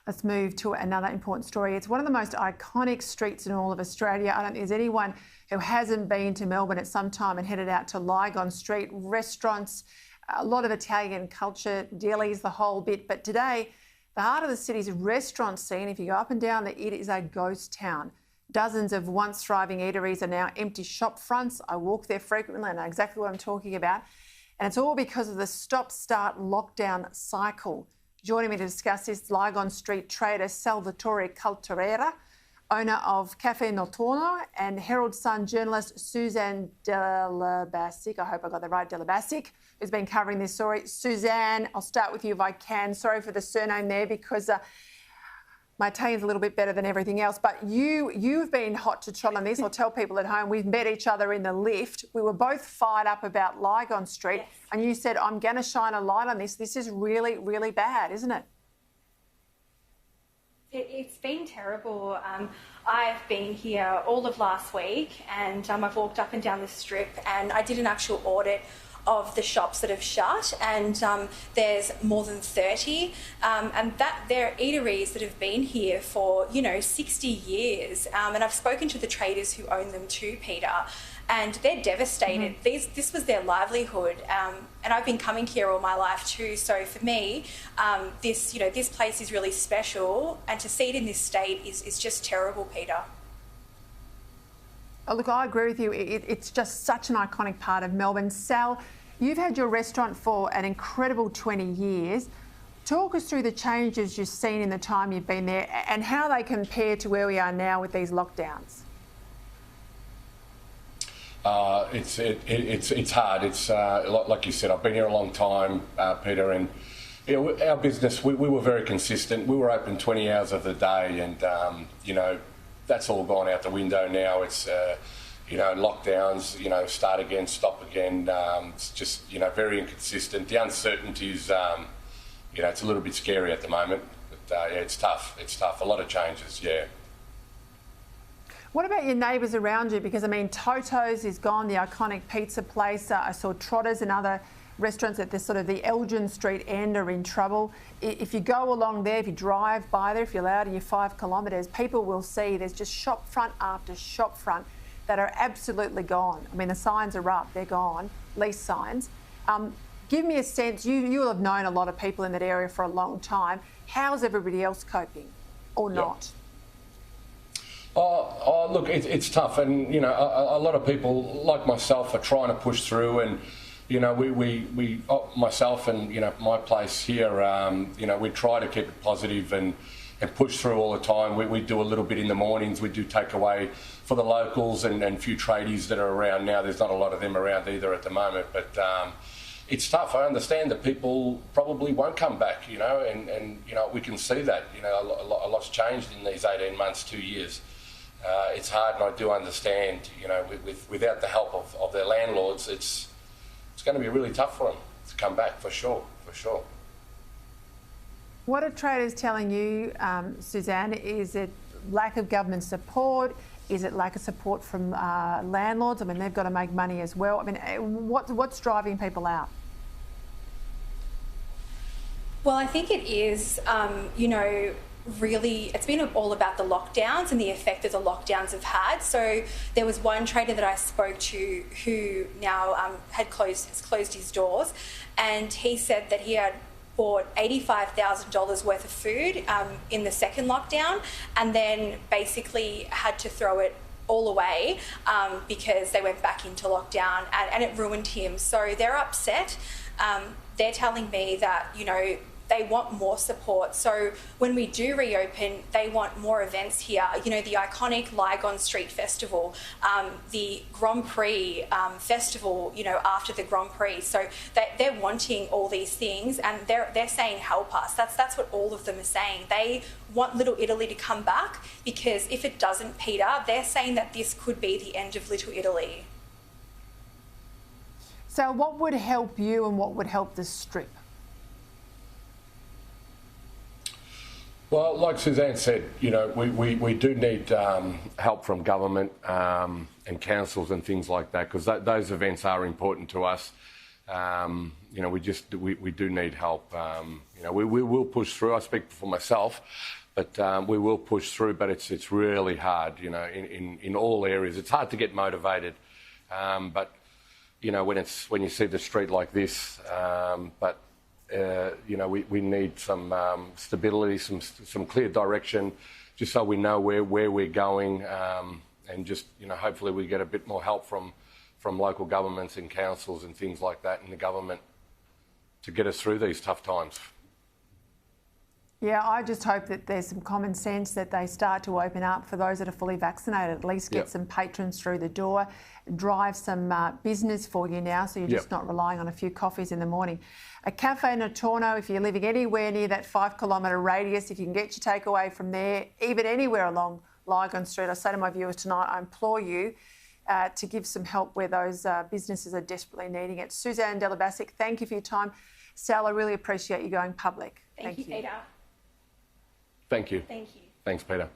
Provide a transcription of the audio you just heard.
Let's move to another important story. It's one of the most iconic streets in all of Australia. I don't think there's anyone who hasn't been to Melbourne at some time and headed out to Lygon Street. Restaurants, a lot of Italian culture, delis, the whole bit. But today, the heart of the city's restaurant scene, if you go up and down there, it is a ghost town. Dozens of once thriving eateries are now empty shop fronts. I walk there frequently. I know exactly what I'm talking about. And it's all because of the stop-start lockdown cycle. Joining me to discuss this, Lygon Street trader Salvatore Caltarera, owner of Cafe Notturno, and Herald Sun journalist Suzan Delibasic. I hope I got that right, Delibasic, who's been covering this story. Suzan, I'll start with you if I can. Sorry for the surname there because my Italian's a little bit better than everything else. But you've been hot to trot on this. I'll tell people at home, we've met each other in the lift. We were both fired up about Lygon Street. Yes. And you said, I'm going to shine a light on this. This is really, really bad, isn't it? It's been terrible. I've been here all of last week and I've walked up and down the strip and I did an actual audit of the shops that have shut, and there's more than 30, and that there are eateries that have been here for 60 years, and I've spoken to the traders who own them too, Peter, and they're devastated. This was their livelihood, and I've been coming here all my life too. So for me, this place is really special, and to see it in this state is just terrible, Peter. Oh, look, I agree with you. It's just such an iconic part of Melbourne. Sal, you've had your restaurant for an incredible 20 years. Talk us through the changes you've seen in the time you've been there and how they compare to where we are now with these lockdowns. It's hard. It's like you said, I've been here a long time, Peter, and our business, we were very consistent. We were open 20 hours of the day, and that's all gone out the window now. It's lockdowns, start again, stop again. It's just very inconsistent. The uncertainty is it's a little bit scary at the moment. But it's tough. It's tough. A lot of changes. Yeah. What about your neighbours around you? Because Toto's is gone, the iconic pizza place. I saw Trotters and other restaurants at the Elgin Street end are in trouble. If you go along there, if you drive by there, if you're allowed in your 5 kilometres, people will see there's just shop front after shop front that are absolutely gone. The signs are up, they're gone, lease signs. Give me a sense, you will have known a lot of people in that area for a long time. How's everybody else coping or not? Oh, look, it's tough, and a lot of people like myself are trying to push through, and myself and my place here, we try to keep it positive and push through all the time. We do a little bit in the mornings. We do takeaway for the locals and a few tradies that are around now. There's not a lot of them around either at the moment, but it's tough. I understand that people probably won't come back, and we can see that. A lot's changed in these 18 months, 2 years. It's hard, and I do understand. Without the help of their landlords, it's going to be really tough for them to come back, for sure. What are traders telling you, Suzan? Is it lack of government support? Is it lack of support from landlords? They've got to make money as well. What's driving people out? Well, I think it is, really, it's been all about the lockdowns and the effect that the lockdowns have had. So there was one trader that I spoke to who now has closed his doors, and he said that he had bought $85,000 worth of food in the second lockdown, and then basically had to throw it all away because they went back into lockdown, and it ruined him. So they're upset. They're telling me that they want more support. So when we do reopen, they want more events here. The iconic Lygon Street Festival, the Grand Prix Festival, after the Grand Prix. So they're wanting all these things, and they're saying, help us. That's what all of them are saying. They want Little Italy to come back, because if it doesn't, Peter, they're saying that this could be the end of Little Italy. So what would help you and what would help the Strip? Well, like Suzanne said, we do need help from government and councils and things like that, because those events are important to us. You know, we do need help. You know, we will push through. I speak for myself, but we will push through. But it's really hard, you know, in all areas. It's hard to get motivated, but you know, when you see the street like this, you know, we need some stability, some clear direction, just so we know where we're going, and just, you know, hopefully we get a bit more help from local governments and councils and things like that in the government to get us through these tough times. Yeah, I just hope that there's some common sense, that they start to open up for those that are fully vaccinated, at least get some patrons through the door, drive some business for you now, so you're just not relying on a few coffees in the morning. A Cafe Natorno, if you're living anywhere near that 5 kilometre radius, if you can get your takeaway from there, even anywhere along Lygon Street, I say to my viewers tonight, I implore you to give some help where those businesses are desperately needing it. Suzan Delibasic, thank you for your time. Sal, I really appreciate you going public. Thank you, Peter. Thank you. Thank you. Thanks, Peter.